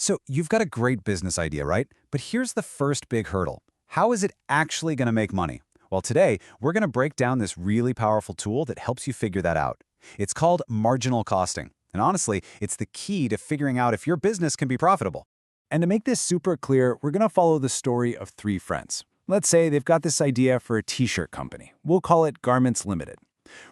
So you've got a great business idea, right? But here's the first big hurdle. How is it actually going to make money? Well, today, we're going to break down this really powerful tool that helps you figure that out. It's called marginal costing. And honestly, it's the key to figuring out if your business can be profitable. And to make this super clear, we're going to follow the story of three friends. Let's say they've got this idea for a t-shirt company. We'll call it Garments Limited.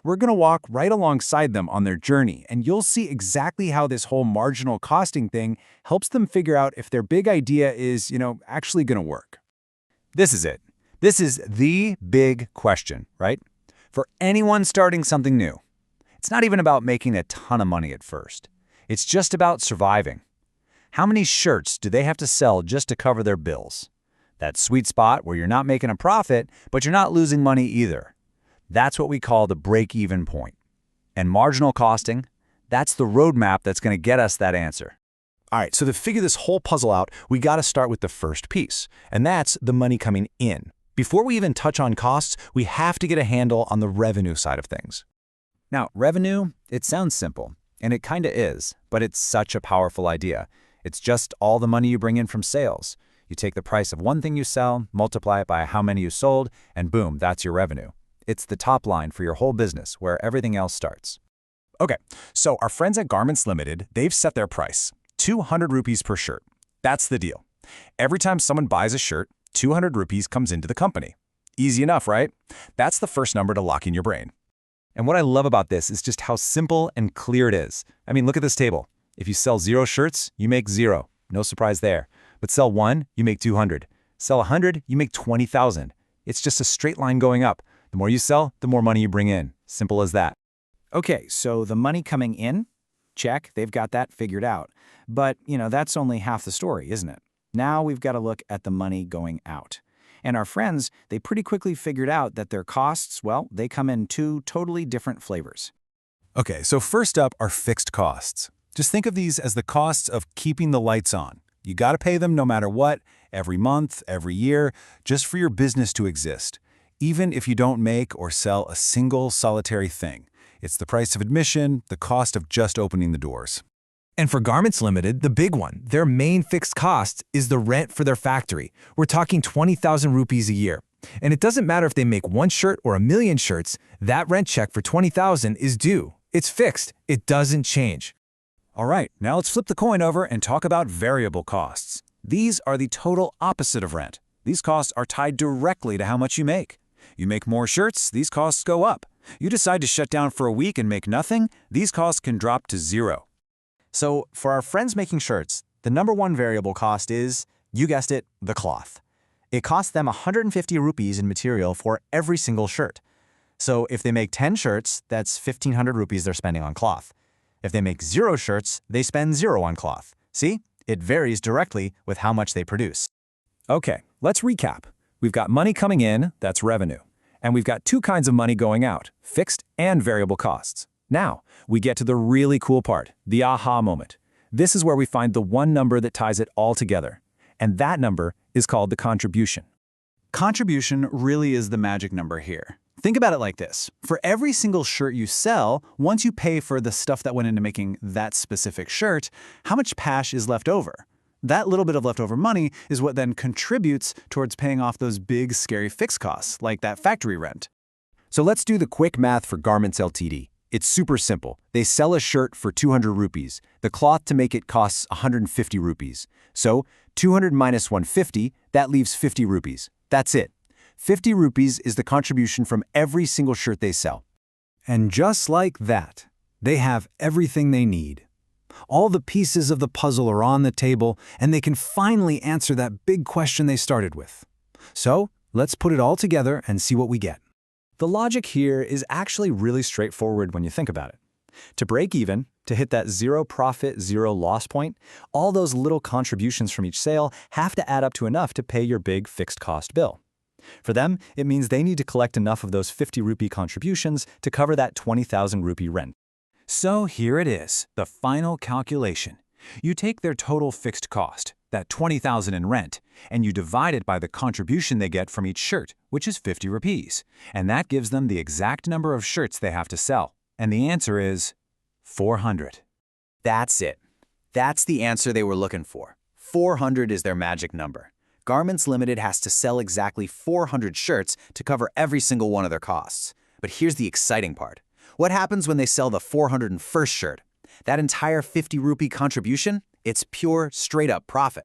We're going to walk right alongside them on their journey, and you'll see exactly how this whole marginal costing thing helps them figure out if their big idea is, actually going to work. This is it. This is the big question, right? For anyone starting something new. It's not even about making a ton of money at first. It's just about surviving. How many shirts do they have to sell just to cover their bills? That sweet spot where you're not making a profit, but you're not losing money either. That's what we call the break-even point. And marginal costing, that's the roadmap that's going to get us that answer. All right, so to figure this whole puzzle out, we got to start with the first piece, and that's the money coming in. Before we even touch on costs, we have to get a handle on the revenue side of things. Now, revenue, it sounds simple, and it kind of is, but it's such a powerful idea. It's just all the money you bring in from sales. You take the price of one thing you sell, multiply it by how many you sold, and boom, that's your revenue. It's the top line for your whole business, where everything else starts. Okay, so our friends at Garments Limited, they've set their price, 200 rupees per shirt. That's the deal. Every time someone buys a shirt, 200 rupees comes into the company. Easy enough, right? That's the first number to lock in your brain. And what I love about this is just how simple and clear it is. I mean, look at this table. If you sell 0 shirts, you make 0. No surprise there. But sell 1, you make 200. Sell 100, you make 20,000. It's just a straight line going up. The more you sell, the more money you bring in. Simple as that. Okay, so the money coming in? Check, they've got that figured out. But, that's only half the story, isn't it? Now we've got to look at the money going out. And our friends, they pretty quickly figured out that their costs, well, they come in 2 totally different flavors. Okay, so first up are fixed costs. Just think of these as the costs of keeping the lights on. You got to pay them no matter what, every month, every year, just for your business to exist. Even if you don't make or sell a single solitary thing. It's the price of admission, the cost of just opening the doors. And for Garments Limited, the big one, their main fixed cost is the rent for their factory. We're talking 20,000 rupees a year. And it doesn't matter if they make 1 shirt or 1,000,000 shirts, that rent check for 20,000 is due. It's fixed. It doesn't change. All right, now let's flip the coin over and talk about variable costs. These are the total opposite of rent. These costs are tied directly to how much you make. You make more shirts, these costs go up. You decide to shut down for a week and make nothing, these costs can drop to 0. So for our friends making shirts, the number 1 variable cost is, you guessed it, the cloth. It costs them 150 rupees in material for every single shirt. So if they make 10 shirts, that's 1,500 rupees they're spending on cloth. If they make 0 shirts, they spend 0 on cloth. See? It varies directly with how much they produce. Okay, let's recap. We've got money coming in, that's revenue. And we've got 2 kinds of money going out, fixed and variable costs. Now, we get to the really cool part, the aha moment. This is where we find the one number that ties it all together. And that number is called the contribution. Contribution really is the magic number here. Think about it like this. For every single shirt you sell, once you pay for the stuff that went into making that specific shirt, how much cash is left over? That little bit of leftover money is what then contributes towards paying off those big, scary fixed costs, like that factory rent. So let's do the quick math for Garments Ltd. It's super simple. They sell a shirt for 200 rupees. The cloth to make it costs 150 rupees. So 200 minus 150, that leaves 50 rupees. That's it. 50 rupees is the contribution from every single shirt they sell. And just like that, they have everything they need. All the pieces of the puzzle are on the table, and they can finally answer that big question they started with. So let's put it all together and see what we get. The logic here is actually really straightforward when you think about it. To break even, to hit that 0 profit, 0 loss point, all those little contributions from each sale have to add up to enough to pay your big fixed cost bill. For them, it means they need to collect enough of those 50 rupee contributions to cover that 20,000 rupee rent. So here it is, the final calculation. You take their total fixed cost, that 20,000 in rent, and you divide it by the contribution they get from each shirt, which is 50 rupees. And that gives them the exact number of shirts they have to sell. And the answer is 400. That's it. That's the answer they were looking for. 400 is their magic number. Garments Limited has to sell exactly 400 shirts to cover every single one of their costs. But here's the exciting part. What happens when they sell the 401st shirt? That entire 50 rupee contribution? It's pure, straight-up profit.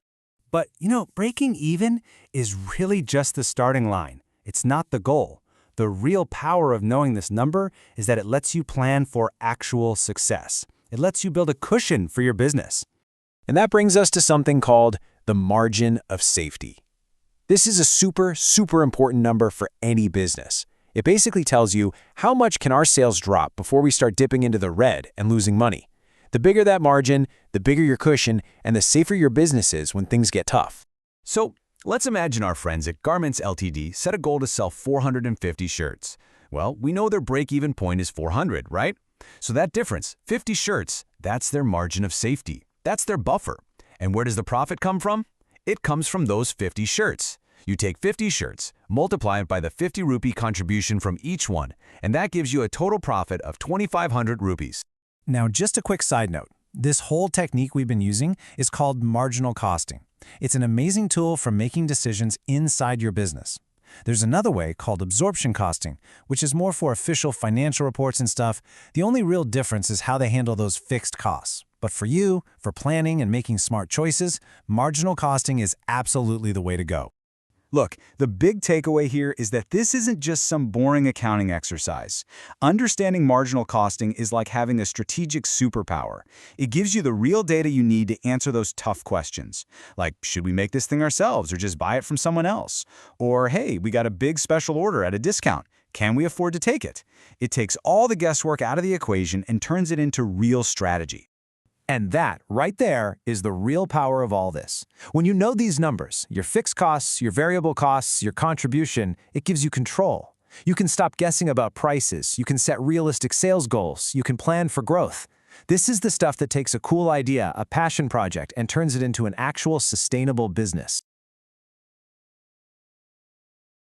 But, breaking even is really just the starting line. It's not the goal. The real power of knowing this number is that it lets you plan for actual success. It lets you build a cushion for your business. And that brings us to something called the margin of safety. This is a super, super important number for any business. It basically tells you how much can our sales drop before we start dipping into the red and losing money. The bigger that margin, the bigger your cushion, and the safer your business is when things get tough. So let's imagine our friends at Garments Ltd. set a goal to sell 450 shirts. Well, we know their break-even point is 400, right? So that difference, 50 shirts, that's their margin of safety. That's their buffer. And where does the profit come from? It comes from those 50 shirts. You take 50 shirts, multiply it by the 50 rupee contribution from each one, and that gives you a total profit of 2,500 rupees. Now, just a quick side note. This whole technique we've been using is called marginal costing. It's an amazing tool for making decisions inside your business. There's another way called absorption costing, which is more for official financial reports and stuff. The only real difference is how they handle those fixed costs. But for you, for planning and making smart choices, marginal costing is absolutely the way to go. Look, the big takeaway here is that this isn't just some boring accounting exercise. Understanding marginal costing is like having a strategic superpower. It gives you the real data you need to answer those tough questions. Like, should we make this thing ourselves or just buy it from someone else? Or, hey, we got a big special order at a discount. Can we afford to take it? It takes all the guesswork out of the equation and turns it into real strategy. And that, right there, is the real power of all this. When you know these numbers, your fixed costs, your variable costs, your contribution, it gives you control. You can stop guessing about prices, you can set realistic sales goals, you can plan for growth. This is the stuff that takes a cool idea, a passion project, and turns it into an actual sustainable business.